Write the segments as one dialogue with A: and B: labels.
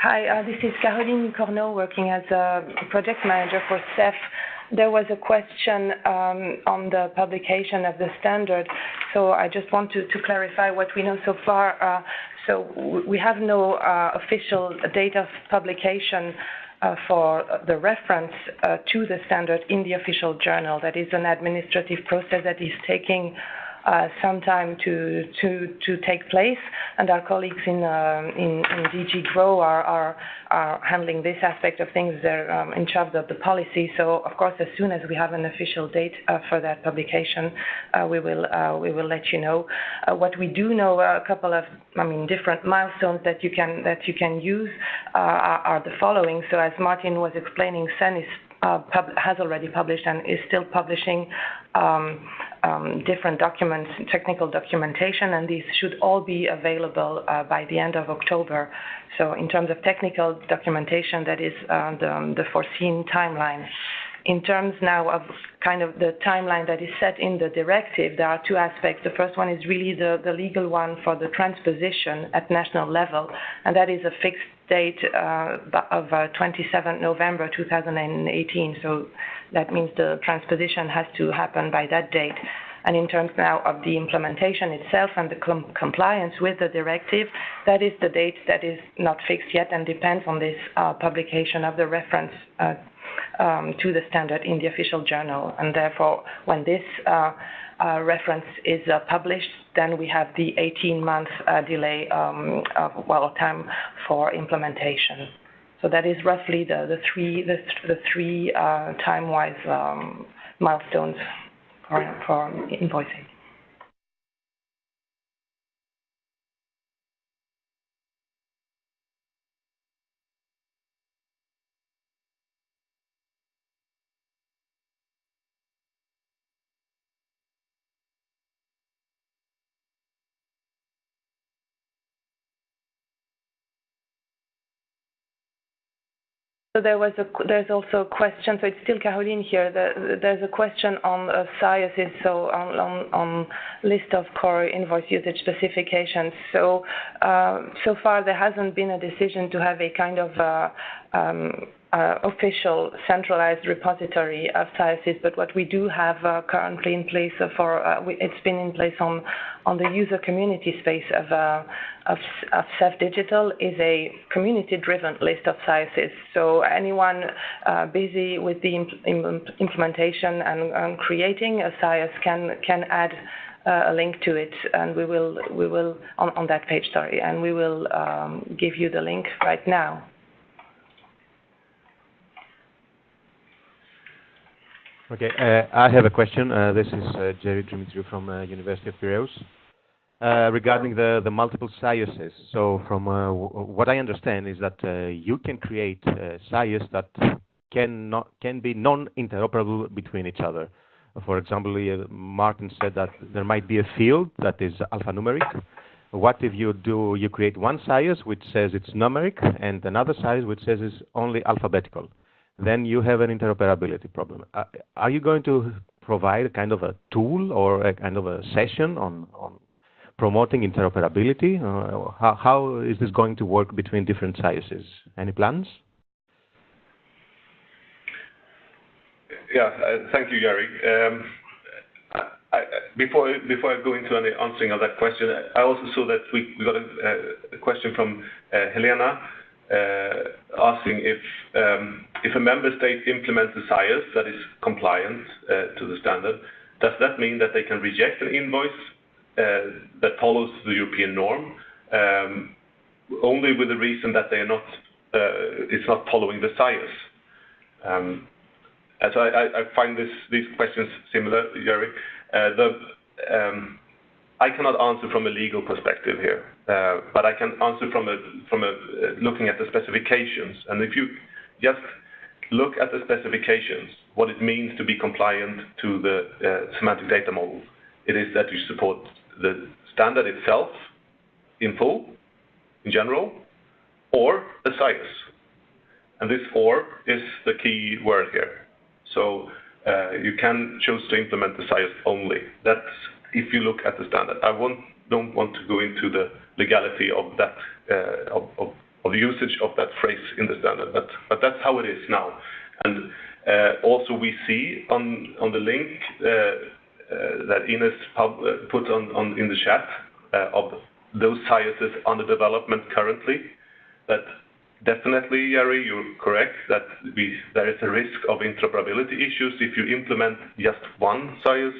A: Hi, this is Caroline Corneau, working as a project manager for CEF. There was a question on the publication of the standard, so I just want to clarify what we know so far. So we have no official date of publication for the reference to the standard in the official journal. That is an administrative process that is taking some time to take place, and our colleagues in DG GROW are handling this aspect of things. They're in charge of the policy. So, of course, as soon as we have an official date for that publication, we will let you know. What we do know, a couple of different milestones that you can use are the following. So, as Martin was explaining, CEN has already published and is still publishing different documents, technical documentation, and these should all be available by the end of October. So in terms of technical documentation, that is the foreseen timeline. In terms now of kind of the timeline that is set in the directive, there are two aspects. The first one is really the legal one for the transposition at national level, and that is a fixed date of 27 November 2018. So that means the transposition has to happen by that date. And in terms now of the implementation itself and the compliance with the directive, that is the date that is not fixed yet and depends on this publication of the reference to the standard in the official journal. And therefore, when this reference is published, then we have the 18-month delay time for implementation. So that is roughly the three time-wise milestones for invoicing. So there's also a question, so it's still Caroline here, there's a question on CEF, so on list of core invoice usage specifications. So so far there hasn't been a decision to have a kind of official centralized repository of CEF, but what we do have currently in place it's been in place on the user community space of CEF Digital is a community-driven list of CEF. So anyone busy with the implementation and creating a CEF can add a link to it, and we will on that page. Sorry, and we will give you the link right now.
B: Okay, I have a question. This is Jerry Dimitriou from University of Piraeus. Regarding the multiple CEFs. So from what I understand is that you can create CEFs that can be non-interoperable between each other. For example, Martin said that there might be a field that is alphanumeric. What if you create one CEF which says it's numeric and another CEF which says it's only alphabetical? Then you have an interoperability problem. Are you going to provide a kind of a tool or a kind of a session on promoting interoperability? How is this going to work between different CEFs? Any plans?
C: Yeah, thank you, Jerry. Before I go into any answering of that question, I also saw that we got a question from Helena asking if a member state implements a CEF that is compliant to the standard, does that mean that they can reject an invoice that follows the European norm, only with the reason that they are not, it's not following the CEF? So I find these questions similar, Jerry. I cannot answer from a legal perspective here, but I can answer from looking at the specifications. And if you just look at the specifications, what it means to be compliant to the semantic data model, it is that you support the standard itself in full, in general, or a CEF. And this "or" is the key word here. So you can choose to implement the CEF only. That's if you look at the standard. I don't want to go into the legality of that, of of the usage of that phrase in the standard, but that's how it is now. And also we see on the link that Ines put on in the chat of those SIASes under development currently, that definitely, Jari, you're correct that there is a risk of interoperability issues if you implement just one SIAS.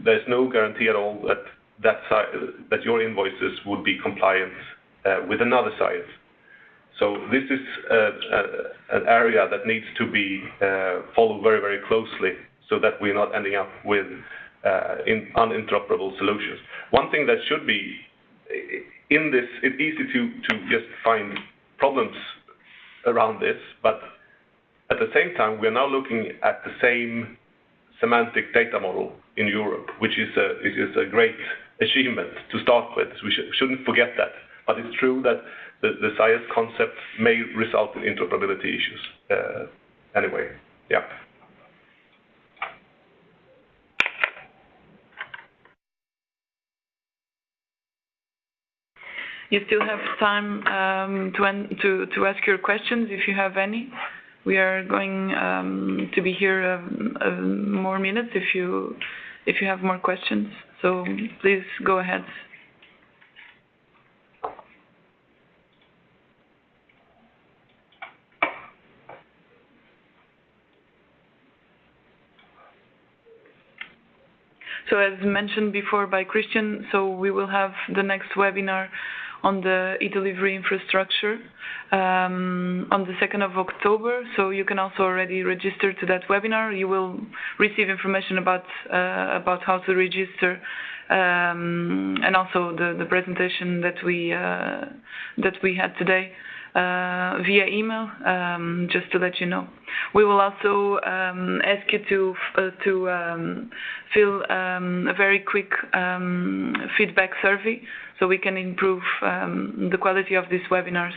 C: There's no guarantee at all that your invoices would be compliant with another SIAS. So this is an area that needs to be followed very, very closely, so that we're not ending up with uninteroperable solutions. One thing that should be in this, it's easy to just find problems around this, but at the same time, we're now looking at the same semantic data model in Europe, which is a great achievement to start with. We shouldn't forget that. But it's true that the SIAS concept may result in interoperability issues. Anyway, yeah.
D: You still have time to ask your questions if you have any. We are going to be here more minutes if you have more questions. So please go ahead. So as mentioned before by Christian, so we will have the next webinar on the e-delivery infrastructure on the 2nd of October. So you can also already register to that webinar. You will receive information about how to register and also the presentation that we had today via email, just to let you know. We will also ask you to fill a very quick feedback survey, so we can improve the quality of these webinars.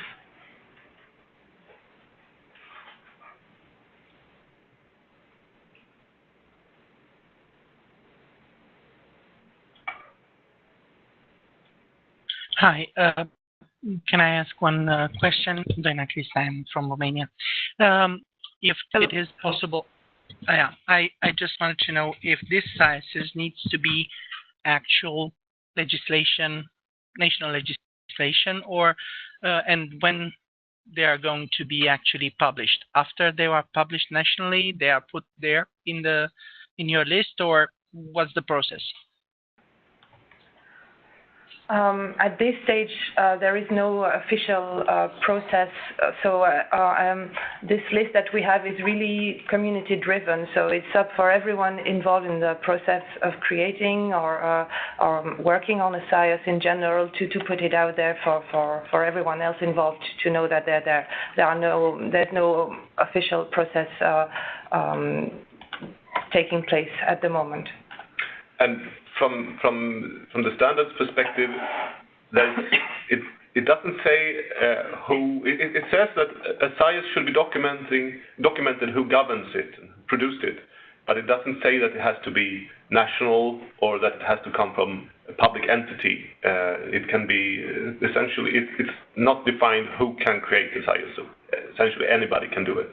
E: Hi. Can I ask one question? Then at least I'm from Romania. If it is possible, I just wanted to know if this SIAS needs to be actual legislation, national legislation, or and when they are going to be actually published. After they are published nationally, they are put there in your list, or what's the process?
A: At this stage, there is no official process, so this list that we have is really community-driven, so it's up for everyone involved in the process of creating or working on a SIAS in general to put it out there for everyone else involved to know that they're there. There's no official process taking place at the moment.
C: And from the standards perspective, it doesn't say who. It says that a SIAS should be documented who governs it, produced it, but it doesn't say that it has to be national or that it has to come from a public entity. It can be essentially it's not defined who can create a SIAS. So essentially, anybody can do it.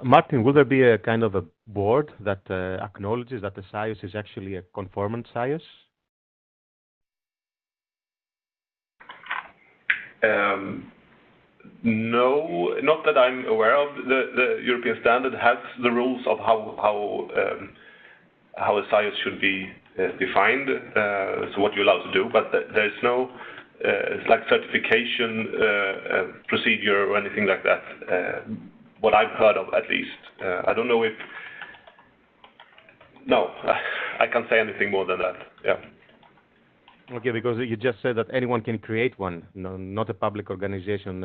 B: Martin, will there be a kind of a board that acknowledges that the SIAS is actually a conformant SIAS?
C: No, not that I'm aware of. The European standard has the rules of how a SIAS should be defined, so what you're allowed to do, but there's no like certification procedure or anything like that. What I've heard of, at least. I don't know if... No, I can't say anything more than that. Yeah.
B: Okay, because you just said that anyone can create one, no, not a public organization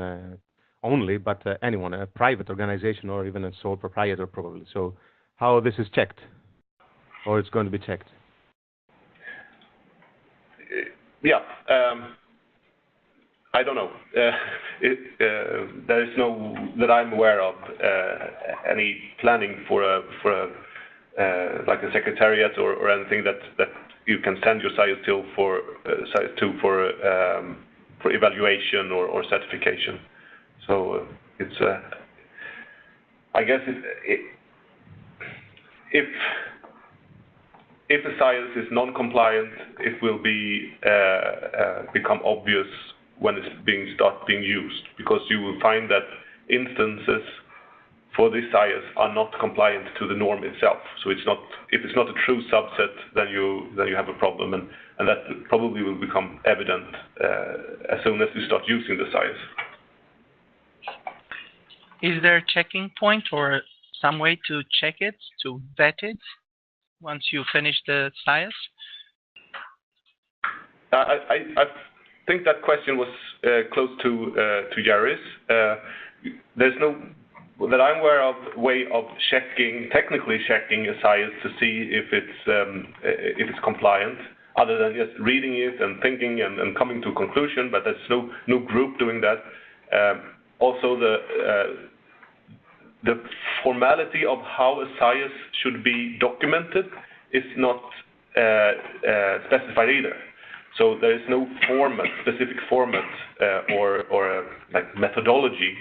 B: only, but anyone, a private organization or even a sole proprietor probably. So how this is checked, or it's going to be checked?
C: Yeah, I don't know. There is no, that I'm aware of, any planning for a like a secretariat or anything that you can send your SIAS to for evaluation or certification. So it's I guess if a SIAS is non-compliant, it will be become obvious when it's start being used, because you will find that instances for this SIAS are not compliant to the norm itself. So it's not, if it's not a true subset, then you have a problem, and that probably will become evident as soon as you start using the SIAS.
E: Is there a checking point or some way to check it, to vet it, once you finish the SIAS?
C: I think that question was close to Jerry's. There's no, that I'm aware of, way of technically checking a SIAS to see if it's compliant, other than just reading it and thinking and coming to a conclusion. But there's no group doing that. Also, the formality of how a SIAS should be documented is not specified either. So there is no specific format or like methodology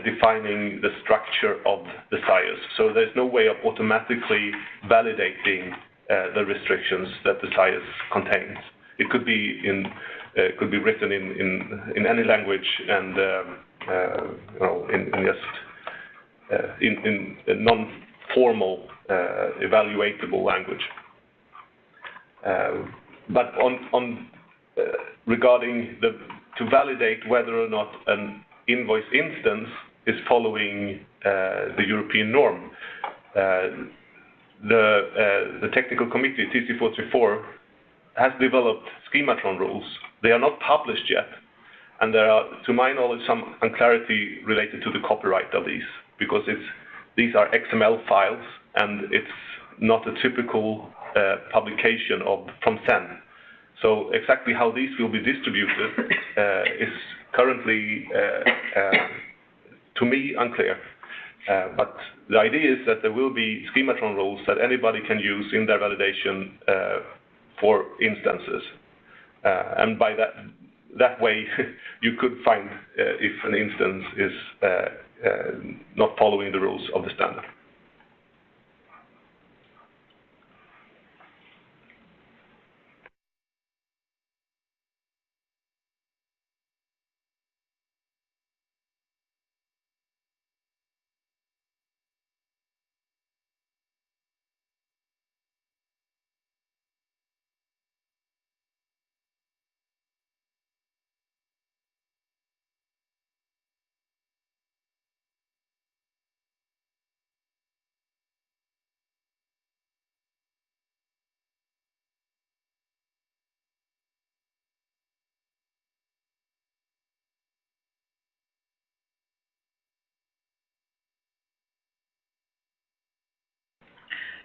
C: defining the structure of the SIAS. So there's no way of automatically validating the restrictions that the SIAS contains. It could be written in any language, and in a non-formal evaluatable language. But regarding to validate whether or not an invoice instance is following the European norm, the technical committee, TC434, has developed schematron rules. They are not published yet, and there are, to my knowledge, some unclarity related to the copyright of these, because these are XML files, and it's not a typical publication from CEN. So exactly how these will be distributed is currently, to me, unclear. But the idea is that there will be schematron rules that anybody can use in their validation for instances. And by that way, you could find if an instance is not following the rules of the standard.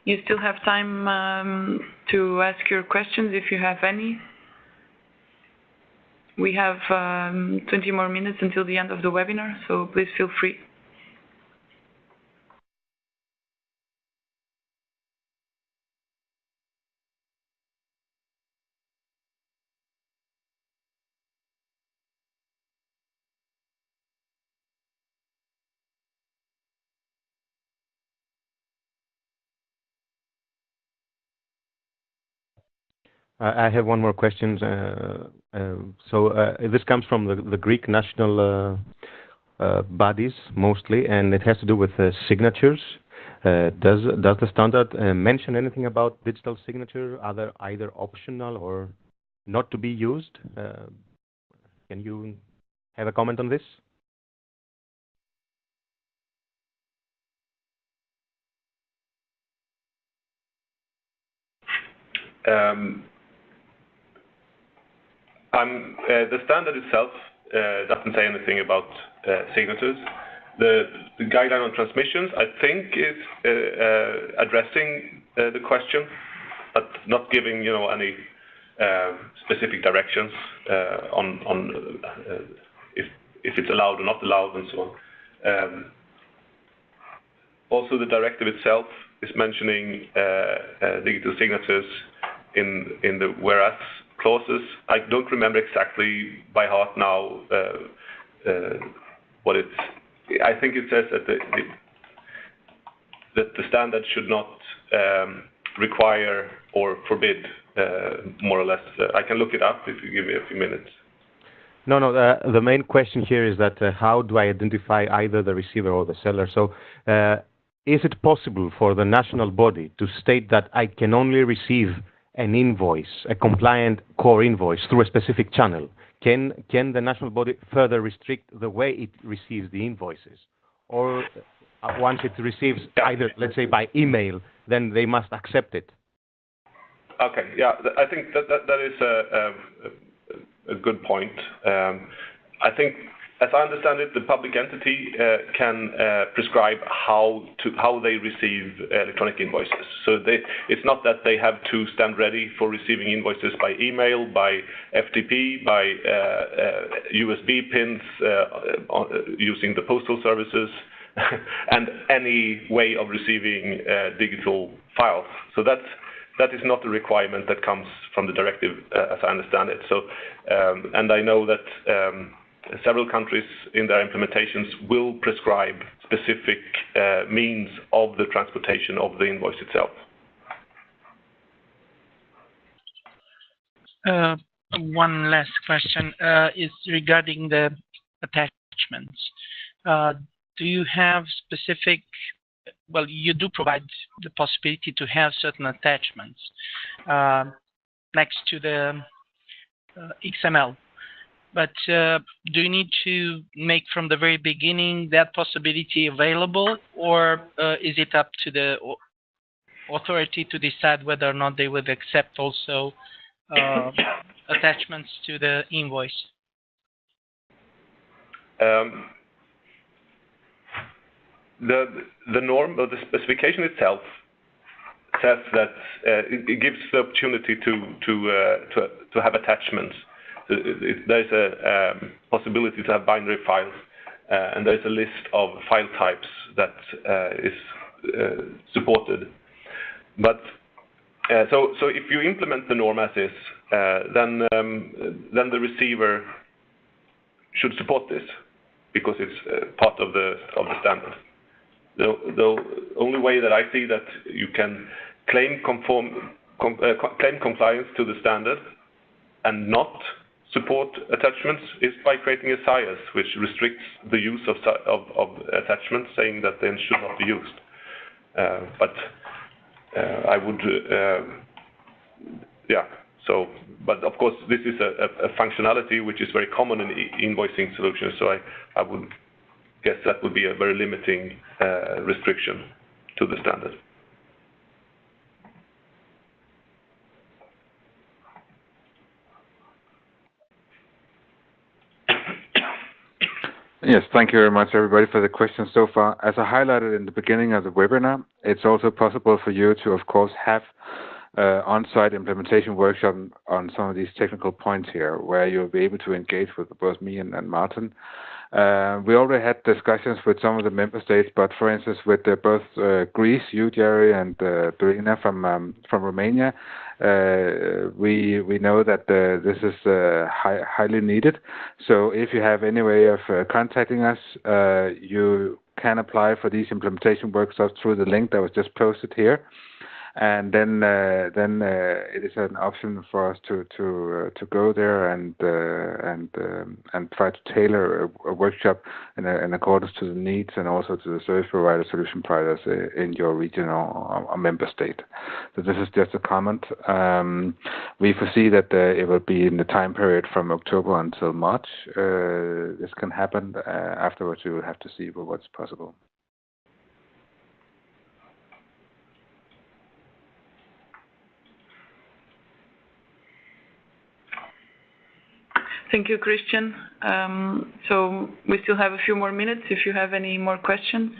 D: You still have time to ask your questions if you have any. We have 20 more minutes until the end of the webinar, so please feel free.
B: I have one more question. This comes from the Greek national bodies mostly, and it has to do with signatures. Does the standard mention anything about digital signature, either optional or not to be used? Can you have a comment on this?
C: The standard itself doesn't say anything about signatures. The guideline on transmissions, I think, is addressing the question, but not giving any specific directions on if it's allowed or not allowed and so on. Also, the directive itself is mentioning digital signatures in the whereas clauses. I don't remember exactly by heart now what it's. I think it says that the standard should not require or forbid, more or less. I can look it up if you give me a few minutes.
B: No. The main question here is that how do I identify either the receiver or the seller? So, is it possible for the national body to state that I can only receive an invoice, a compliant core invoice, through a specific channel? Can the national body further restrict the way it receives the invoices? Or once it receives either, let's say, by email, then they must accept it?
C: Okay, yeah, I think that is a good point. I think, as I understand it, the public entity can prescribe how they receive electronic invoices. So it's not that they have to stand ready for receiving invoices by email, by FTP, by USB pins, using the postal services, and any way of receiving digital files. So that is not a requirement that comes from the directive, as I understand it. So, and I know that several countries in their implementations will prescribe specific means of the transportation of the invoice itself.
E: One last question is regarding the attachments. Do you have specific, well, you do provide the possibility to have certain attachments next to the XML. But do you need to make from the very beginning that possibility available, or is it up to the authority to decide whether or not they would accept also attachments to the invoice?
C: The norm or the specification itself says that it gives the opportunity to have attachments. There's a possibility to have binary files, and there's a list of file types that is supported. But so if you implement the norm as is, then the receiver should support this because it's part of the standard. The only way that I see that you can claim compliance to the standard and not support attachments is by creating a CEF, which restricts the use of attachments, saying that they should not be used. But I would, yeah. So, but of course, this is a functionality which is very common in invoicing solutions. So I would guess that would be a very limiting restriction to the standard.
F: Yes, thank you very much, everybody, for the questions so far. As I highlighted in the beginning of the webinar, it's also possible for you to, of course, have on-site implementation workshop on some of these technical points here, where you'll be able to engage with both me and Martin. We already had discussions with some of the member states, but for instance, with both Greece, you, Jerry, and Dorina from Romania, we know that this is highly needed. So if you have any way of contacting us, you can apply for these implementation workshops through the link that was just posted here. And then it is an option for us to go there and try to tailor a workshop in accordance to the needs and also to the service provider, solution providers in your region or member state. So this is just a comment. We foresee that it will be in the time period from October until March. This can happen. Afterwards, we will have to see what's possible.
D: Thank you, Christian. So we still have a few more minutes if you have any more questions.